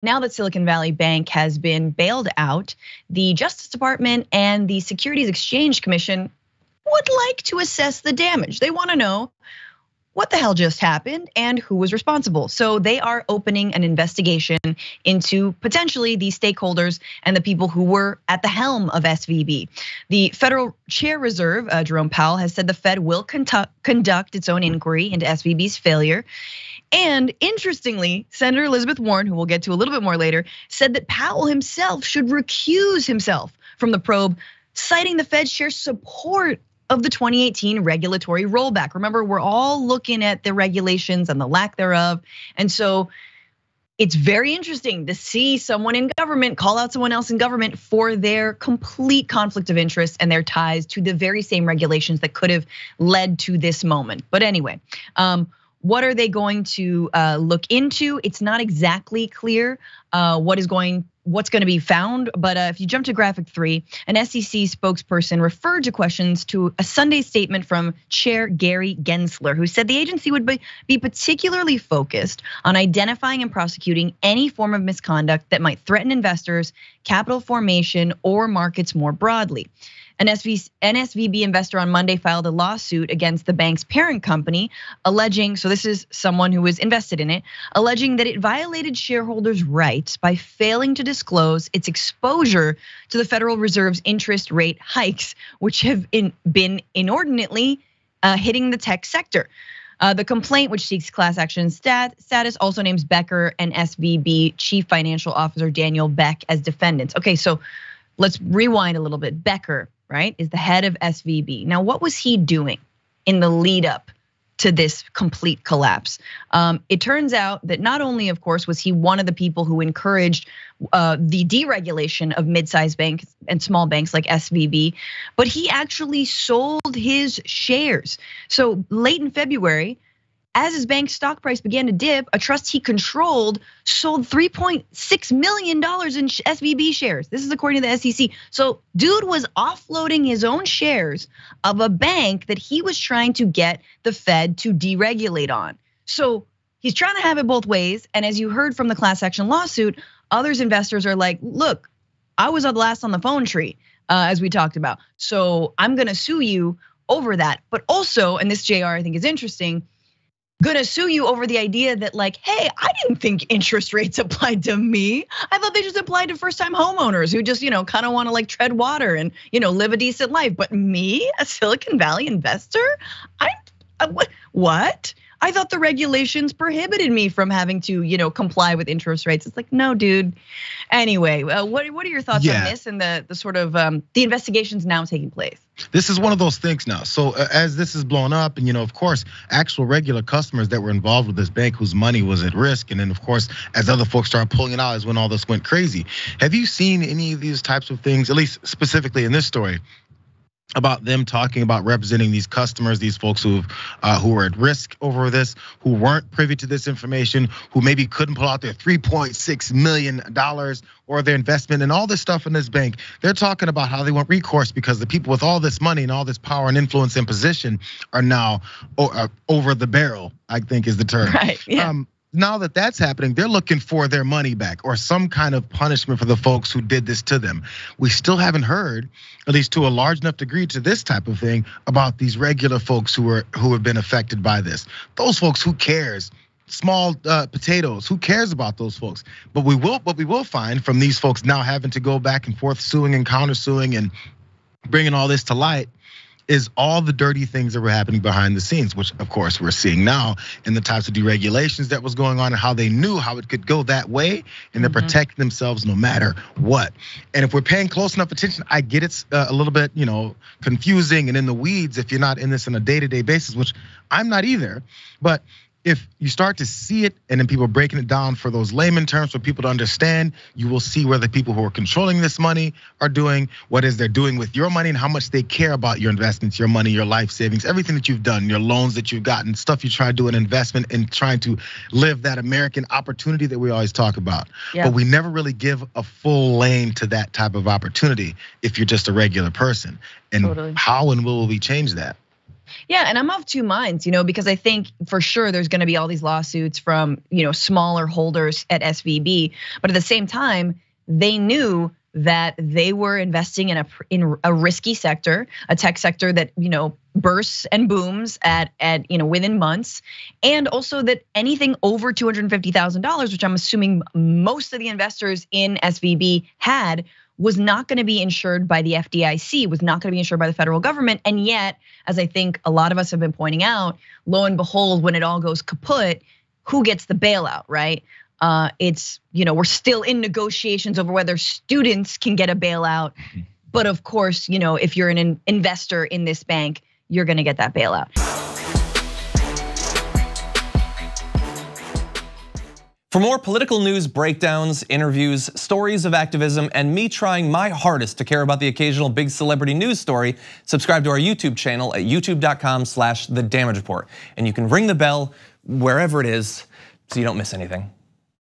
now that Silicon Valley Bank has been bailed out, the Justice Department and the Securities Exchange Commission would like to assess the damage. They want to know what the hell just happened and who was responsible. So they are opening an investigation into potentially the stakeholders and the people who were at the helm of SVB. The Federal Chair Reserve, Jerome Powell, has said the Fed will conduct its own inquiry into SVB's failure. And interestingly, Senator Elizabeth Warren, who we'll get to a little bit more later, said that Powell himself should recuse himself from the probe, citing the Fed's sheer support of the 2018 regulatory rollback. Remember, we're all looking at the regulations and the lack thereof. And so it's very interesting to see someone in government call out someone else in government for their complete conflict of interest and their ties to the very same regulations that could have led to this moment. But anyway, what are they going to look into? It's not exactly clear what's going to be found, but if you jump to graphic 3, an SEC spokesperson referred to questions to a Sunday statement from Chair Gary Gensler, who said the agency would be particularly focused on identifying and prosecuting any form of misconduct that might threaten investors, capital formation, or markets more broadly. An SVB investor on Monday filed a lawsuit against the bank's parent company, alleging, so this is someone who was invested in it, alleging that it violated shareholders' rights by failing to disclose its exposure to the Federal Reserve's interest rate hikes, which have been inordinately hitting the tech sector. The complaint, which seeks class action status, also names Becker and SVB Chief Financial Officer Daniel Beck as defendants. Okay, so let's rewind a little bit. Becker, right, is the head of SVB. Now, what was he doing in the lead up to this complete collapse? It turns out that not only, of course, was he one of the people who encouraged the deregulation of mid-sized banks and small banks like SVB, but he actually sold his shares. So late in February, as his bank's stock price began to dip, a trust he controlled sold $3.6 million in SVB shares. This is according to the SEC. So dude was offloading his own shares of a bank that he was trying to get the Fed to deregulate on. So he's trying to have it both ways. And as you heard from the class action lawsuit, others investors are like, look, I was the last on the phone tree, as we talked about. So I'm gonna sue you over that. But also, and this JR I think is interesting, gonna sue you over the idea that like, hey, I didn't think interest rates applied to me. I thought they just applied to first-time homeowners who just, kind of want to like tread water and, live a decent life. But me, a Silicon Valley investor, what? I thought the regulations prohibited me from having to, comply with interest rates. It's like, no, dude. Anyway, what are your thoughts on this and the sort of the investigations now taking place? This is one of those things now. So as this is blown up, and of course, actual regular customers that were involved with this bank whose money was at risk, and then of course, as other folks started pulling it out, is when all this went crazy. Have you seen any of these types of things, at least specifically in this story, about them talking about representing these customers, these folks who were at risk over this, who weren't privy to this information, who maybe couldn't pull out their $3.6 million or their investment and all this stuff in this bank? They're talking about how they want recourse because the people with all this money and all this power and influence and position are now over the barrel, I think is the term. Right, yeah. Now that that's happening, they're looking for their money back or some kind of punishment for the folks who did this to them. We still haven't heard, at least to a large enough degree, to this type of thing about these regular folks who have been affected by this. Those folks, who cares? Small potatoes, who cares about those folks? But we will find from these folks now having to go back and forth suing and countersuing and bringing all this to light is all the dirty things that were happening behind the scenes, which of course we're seeing now in the types of deregulations that was going on and how they knew how it could go that way, and they're protecting themselves no matter what. And if we're paying close enough attention, I get it's a little bit, confusing and in the weeds if you're not in this on a day-to-day basis, which I'm not either. But if you start to see it and then people breaking it down for those layman terms for people to understand, you will see where the people who are controlling this money are doing, what is they're doing with your money and how much they care about your investments, your money, your life savings, everything that you've done, your loans that you've gotten, stuff you try to do an investment and trying to live that American opportunity that we always talk about. Yeah. But we never really give a full lane to that type of opportunity if you're just a regular person. And how and will we change that? Yeah, and I'm of two minds, because I think for sure there's gonna be all these lawsuits from, smaller holders at SVB. But at the same time, they knew that they were investing in a risky sector, a tech sector that, bursts and booms at within months. And also that anything over $250,000, which I'm assuming most of the investors in SVB had, was not gonna be insured by the FDIC, was not gonna be insured by the federal government. And yet, as I think a lot of us have been pointing out, lo and behold, when it all goes kaput, who gets the bailout, right? It's, we're still in negotiations over whether students can get a bailout. But of course, if you're an investor in this bank, you're gonna get that bailout. For more political news, breakdowns, interviews, stories of activism, and me trying my hardest to care about the occasional big celebrity news story, subscribe to our YouTube channel at youtube.com/The Damage Report. And you can ring the bell wherever it is so you don't miss anything.